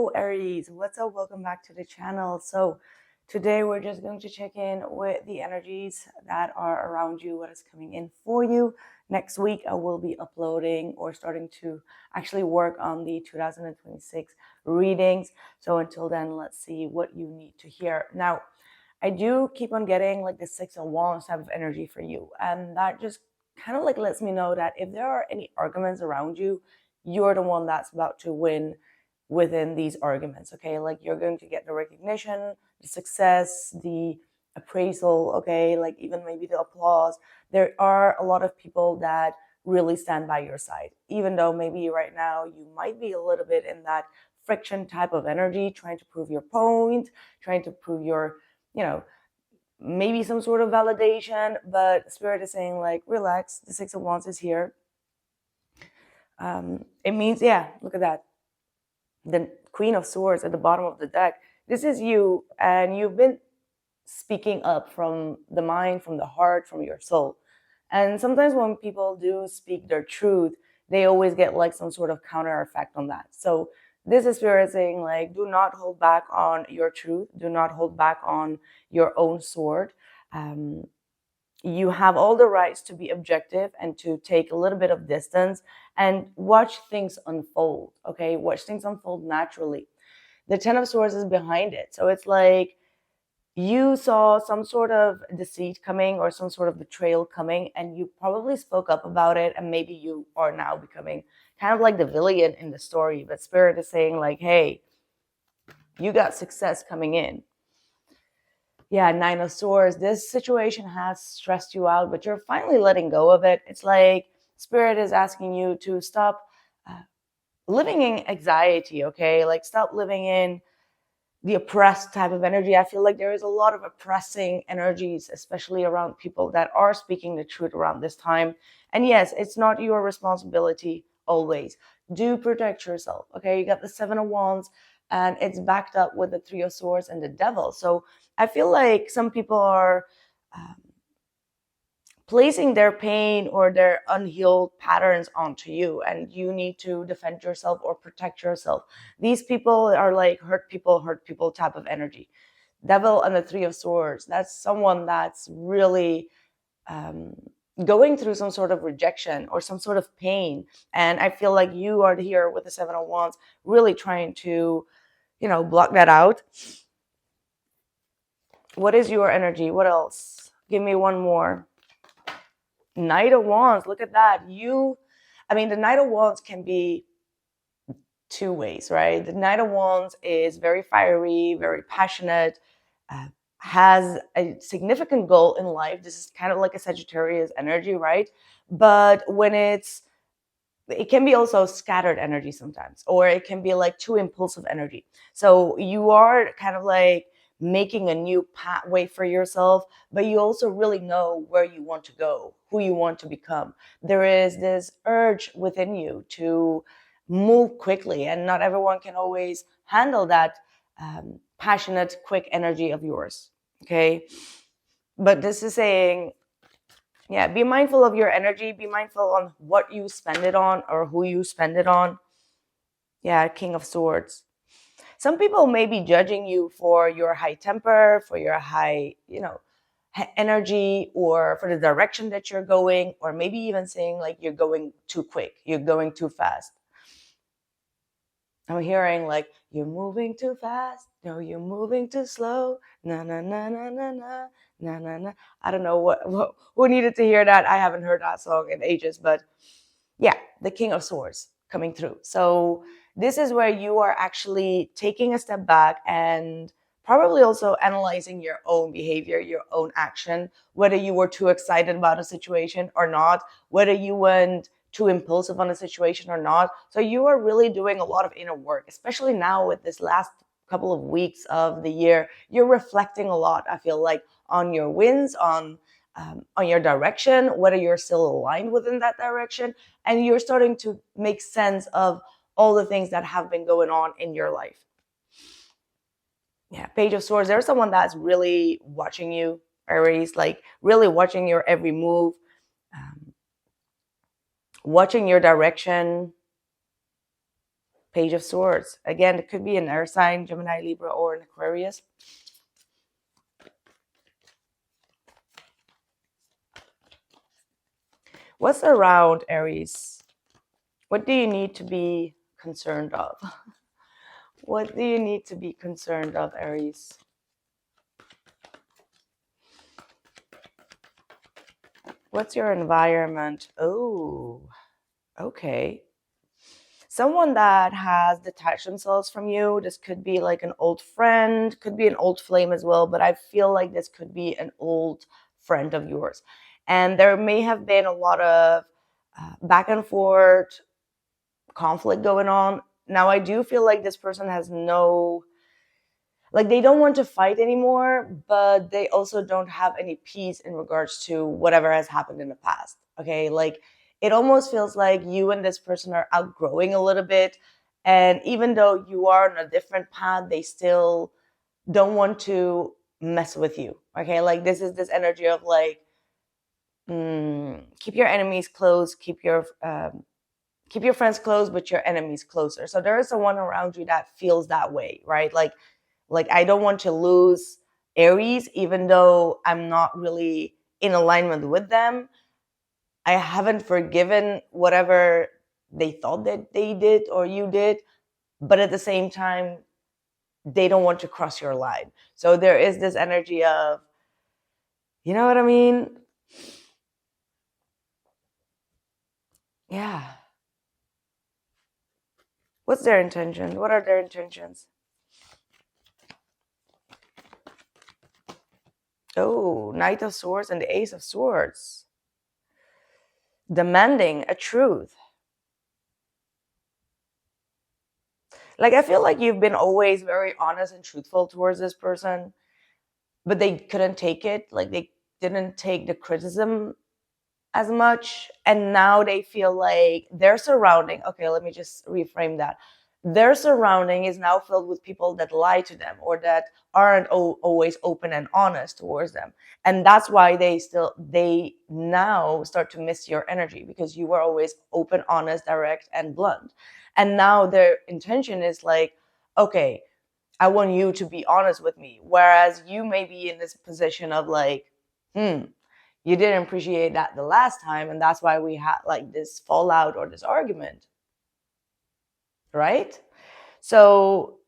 Hello Aries, what's up? Welcome back to the channel. So today we're just going to check in with the energies that are around you, what is coming in for you. Next week I will be uploading or starting to actually work on the 2026 readings. So until then, let's see what you need to hear. Now, I do keep on getting like the Six of Wands type of energy for you, and that just kind of like lets me know that if there are any arguments around you, you're the one that's about to win within these arguments. Okay, like you're going to get the recognition, the success, the appraisal, okay, like even maybe the applause. There are a lot of people that really stand by your side, even though maybe right now you might be a little bit in that friction type of energy, trying to prove your point, trying to prove your, maybe some sort of validation. But Spirit is saying, like, relax, the Six of Wands is here. It means, yeah, look at that, the Queen of Swords at the bottom of the deck. This is you, and you've been speaking up from the mind, from the heart, from your soul. And sometimes when people do speak their truth, they always get like some sort of counter effect on that. So this is Spirit saying, like, do not hold back on your truth. Do not hold back on your own sword. You have all the rights to be objective and to take a little bit of distance and watch things unfold. Okay, watch things unfold naturally. The Ten of Swords is behind it. So it's like you saw some sort of deceit coming or some sort of betrayal coming, and you probably spoke up about it, and maybe you are now becoming kind of like the villain in the story. But Spirit is saying, like, hey, you got success coming in. Yeah, Nine of Swords. This situation has stressed you out, but you're finally letting go of it. It's like Spirit is asking you to stop living in anxiety, okay? Like, stop living in the oppressed type of energy. I feel like there is a lot of oppressing energies, especially around people that are speaking the truth around this time. And yes, it's not your responsibility always. Do protect yourself, okay? You got the Seven of Wands, and it's backed up with the Three of Swords and the Devil. So I feel like some people are placing their pain or their unhealed patterns onto you, and you need to defend yourself or protect yourself. These people are like hurt people type of energy. Devil and the Three of Swords, that's someone that's really going through some sort of rejection or some sort of pain. And I feel like you are here with the Seven of Wands, really trying to, block that out. What is your energy? What else? Give me one more. Knight of Wands, look at that. The Knight of Wands can be two ways, right? The Knight of Wands is very fiery, very passionate, has a significant goal in life. This is kind of like a Sagittarius energy, right? But when it can be also scattered energy sometimes, or it can be like too impulsive energy. So you are kind of like making a new pathway for yourself, but you also really know where you want to go, who you want to become. There is this urge within you to move quickly, and not everyone can always handle that passionate, quick energy of yours. Okay, but this is saying, yeah, be mindful of your energy. Be mindful on what you spend it on or who you spend it on. Yeah, King of Swords. Some people may be judging you for your high temper, for your high, energy, or for the direction that you're going, or maybe even saying like you're going too quick, you're going too fast. I'm hearing like, you're moving too fast, no, you're moving too slow, na na na na na na na na na. I don't know who needed to hear that. I haven't heard that song in ages, but yeah, the King of Swords coming through. So this is where you are actually taking a step back and probably also analyzing your own behavior, your own action, whether you were too excited about a situation or not, whether you went too impulsive on a situation or not. So you are really doing a lot of inner work, especially now with this last couple of weeks of the year. You're reflecting a lot, I feel like, on your wins, on your direction, whether you're still aligned within that direction, and you're starting to make sense of all the things that have been going on in your life. Yeah, Page of Swords, there's someone that's really watching you, Aries, like really watching your every move, watching your direction. Page of Swords. Again, it could be an air sign, Gemini, Libra, or an Aquarius. What's around Aries? What do you need to be concerned of? What do you need to be concerned of, Aries? What's your environment? Oh, okay. Someone that has detached themselves from you. This could be like an old friend, could be an old flame as well, but I feel like this could be an old friend of yours. And there may have been a lot of back and forth conflict going on. Now, I do feel like this person has no, like, they don't want to fight anymore, but they also don't have any peace in regards to whatever has happened in the past. Okay, like, it almost feels like you and this person are outgrowing a little bit, and even though you are on a different path, they still don't want to mess with you. Okay, like, this is this energy of like, keep your enemies close, keep your friends close, but your enemies closer. So there is someone around you that feels that way, right? Like, I don't want to lose Aries, even though I'm not really in alignment with them. I haven't forgiven whatever they thought that they did or you did, but at the same time, they don't want to cross your line. So there is this energy of, you know what I mean? Yeah. What's their intention? What are their intentions? Oh, Knight of Swords and the Ace of Swords. Demanding a truth. Like, I feel like you've been always very honest and truthful towards this person, but they couldn't take it. Like, they didn't take the criticism as much. And now they feel like their surrounding, okay, let me just reframe that. Their surrounding is now filled with people that lie to them or that aren't always open and honest towards them. And that's why they now start to miss your energy, because you were always open, honest, direct, and blunt. And now their intention is like, okay, I want you to be honest with me. Whereas you may be in this position of like, you didn't appreciate that the last time, and that's why we had like this fallout or this argument, right? So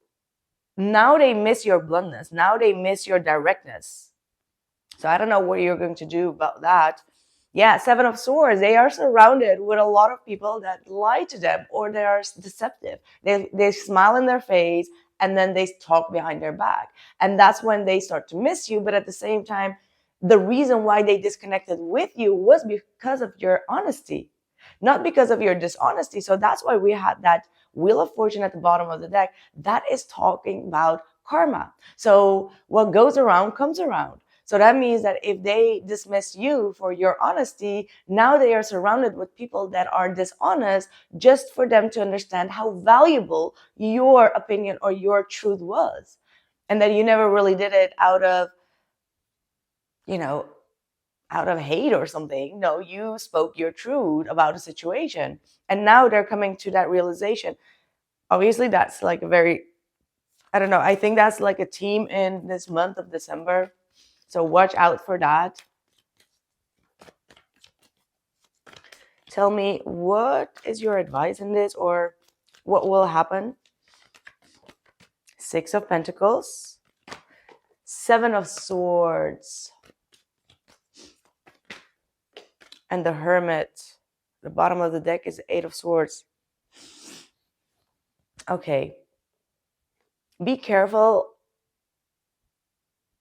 now they miss your bluntness. Now they miss your directness. So I don't know what you're going to do about that. Yeah, Seven of Swords. They are surrounded with a lot of people that lie to them or they are deceptive. They smile in their face and then they talk behind their back. And that's when they start to miss you. But at the same time, the reason why they disconnected with you was because of your honesty, not because of your dishonesty. So that's why we had that Wheel of Fortune at the bottom of the deck. That is talking about karma. So what goes around comes around. So that means that if they dismiss you for your honesty, now they are surrounded with people that are dishonest just for them to understand how valuable your opinion or your truth was. And that you never really did it out of, you know, out of hate or something. No, you spoke your truth about a situation. And now they're coming to that realization. Obviously, that's like a very, I don't know, I think that's like a theme in this month of December. So watch out for that. Tell me, what is your advice in this, or what will happen? Six of Pentacles, Seven of Swords, and the Hermit. The bottom of the deck is the Eight of Swords. Okay. Be careful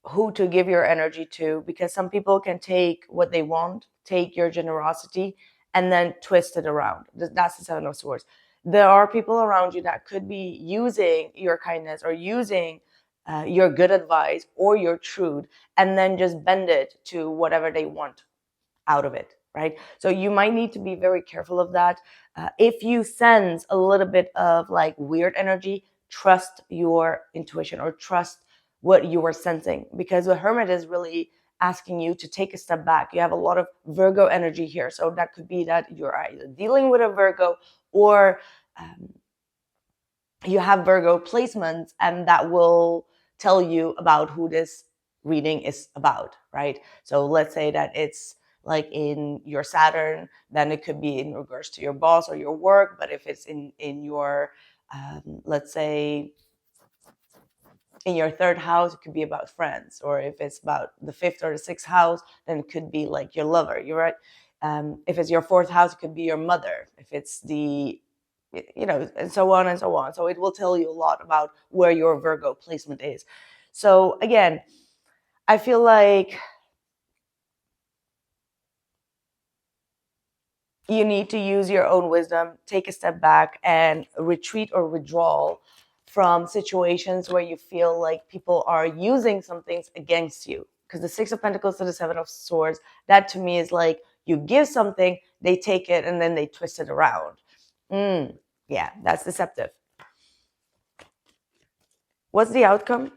who to give your energy to, because some people can take what they want, take your generosity, and then twist it around. That's the Seven of Swords. There are people around you that could be using your kindness or using your good advice or your truth, and then just bend it to whatever they want out of it, right? So you might need to be very careful of that. If you sense a little bit of like weird energy, trust your intuition or trust what you are sensing, because the Hermit is really asking you to take a step back. You have a lot of Virgo energy here. So that could be that you're either dealing with a Virgo or you have Virgo placements, and that will tell you about who this reading is about, right? So let's say that it's like in your Saturn, then it could be in regards to your boss or your work. But if it's in your let's say in your third house, it could be about friends. Or if it's about the fifth or the sixth house, then it could be like your lover. You're right. If it's your fourth house, it could be your mother. If it's and so on and so on. So it will tell you a lot about where your Virgo placement is. So again, I feel like you need to use your own wisdom, take a step back, and retreat or withdraw from situations where you feel like people are using some things against you. Because the Six of Pentacles to the Seven of Swords, that to me is like you give something, they take it, and then they twist it around. Yeah, that's deceptive. What's the outcome?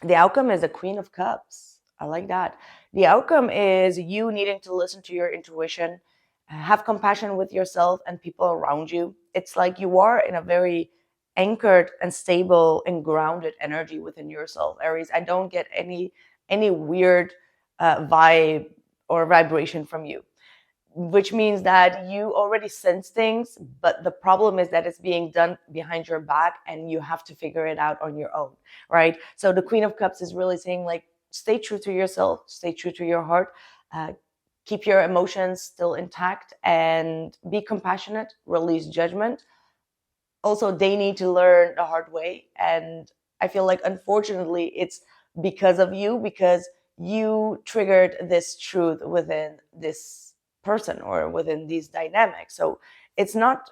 The outcome is the Queen of Cups. I like that. The outcome is you needing to listen to your intuition, have compassion with yourself and people around you. It's like you are in a very anchored and stable and grounded energy within yourself, Aries. I don't get any weird vibe or vibration from you, which means that you already sense things, but the problem is that it's being done behind your back and you have to figure it out on your own, right? So the Queen of Cups is really saying, like, stay true to yourself, stay true to your heart, keep your emotions still intact, and be compassionate, release judgment. Also, they need to learn the hard way, and I feel like unfortunately it's because of you, because you triggered this truth within this person or within these dynamics. So it's not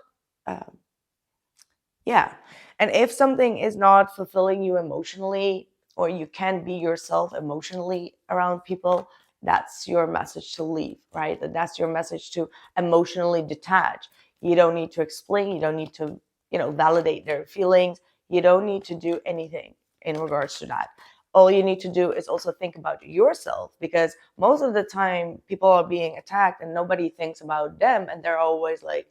yeah. And if something is not fulfilling you emotionally, or you can't be yourself emotionally around people, that's your message to leave, right? That's your message to emotionally detach. You don't need to explain, you don't need to, validate their feelings. You don't need to do anything in regards to that. All you need to do is also think about yourself, because most of the time people are being attacked and nobody thinks about them, and they're always like,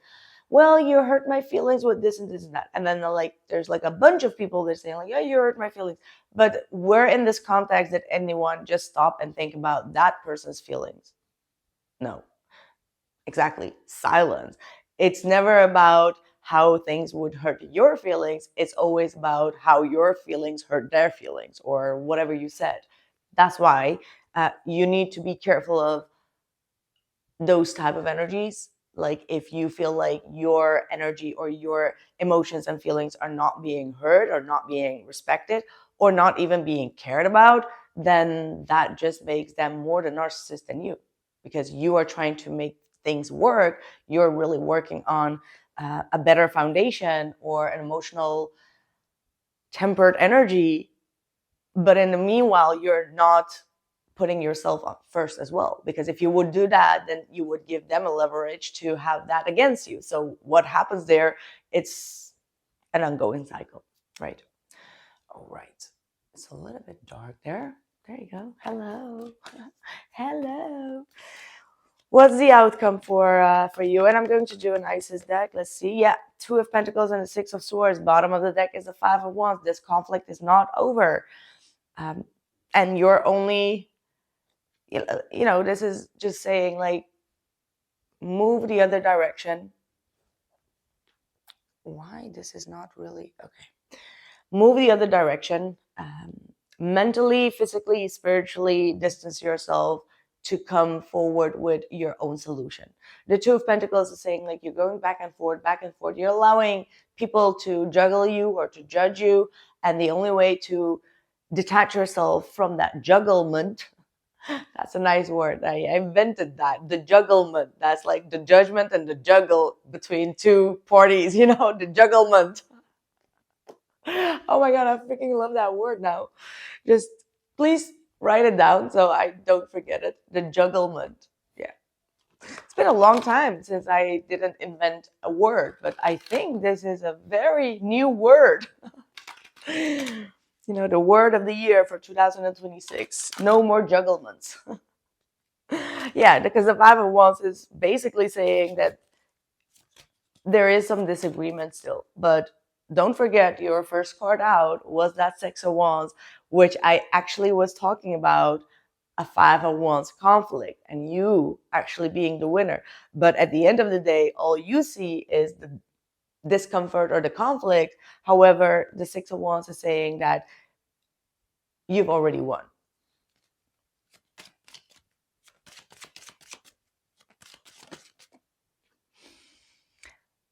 well, you hurt my feelings with this and this and that. And then there's like a bunch of people that are saying like, yeah, you hurt my feelings. But where in this context did anyone just stop and think about that person's feelings? No, exactly. Silence. It's never about how things would hurt your feelings. It's always about how your feelings hurt their feelings, or whatever you said. That's why you need to be careful of those type of energies. Like if you feel like your energy or your emotions and feelings are not being heard or not being respected or not even being cared about, then that just makes them more the narcissist than you, because you are trying to make things work. You're really working on a better foundation or an emotional tempered energy, but in the meanwhile you're not putting yourself up first as well, because if you would do that, then you would give them a leverage to have that against you. So what happens there? It's an ongoing cycle, right? All right, it's a little bit dark there. There you go. Hello. Hello. What's the outcome for you? And I'm going to do an Isis deck. Let's see. Yeah, Two of Pentacles and the Six of Swords. Bottom of the deck is the Five of Wands. This conflict is not over. And you're only, this is just saying like, move the other direction. Why this is not really okay. Move the other direction. Mentally, physically, spiritually distance yourself to come forward with your own solution. The Two of Pentacles is saying like you're going back and forth, back and forth. You're allowing people to juggle you or to judge you. And the only way to detach yourself from that jugglement, that's a nice word. I invented that. The jugglement. That's like the judgment and the juggle between two parties, the jugglement. Oh my God, I freaking love that word now. Just please write it down so I don't forget it. The jugglement. Yeah. It's been a long time since I didn't invent a word, but I think this is a very new word. The word of the year for 2026. No more jugglements. Yeah, because the Five of Wands is basically saying that there is some disagreement still, but don't forget your first card out was that Six of Wands, which I actually was talking about a Five of Wands conflict and you actually being the winner. But at the end of the day, all you see is the discomfort or the conflict. However, the Six of Wands is saying that you've already won.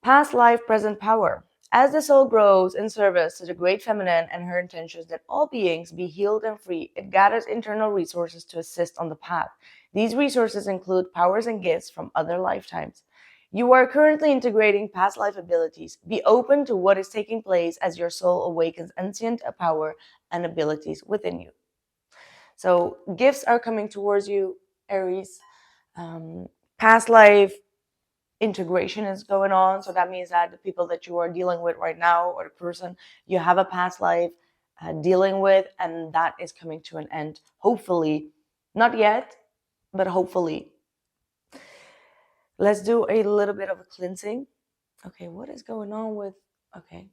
Past life, present power. As the soul grows in service to the great feminine and her intentions that all beings be healed and free, it gathers internal resources to assist on the path. These resources include powers and gifts from other lifetimes. You are currently integrating past life abilities. Be open to what is taking place as your soul awakens ancient power and abilities within you. So, gifts are coming towards you, Aries. Um, Past life integration is going on. So that means that the people that you are dealing with right now, or the person you have a past life dealing with, and that is coming to an end. Hopefully, not yet, but hopefully. Let's do a little bit of a cleansing. Okay, what is going on with? Okay,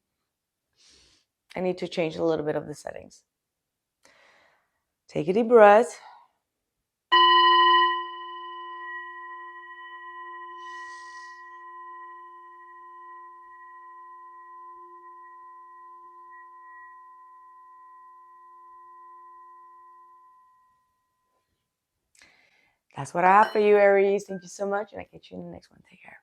I need to change a little bit of the settings. Take a deep breath. That's what I have for you, Aries. Thank you so much, and I'll catch you in the next one. Take care.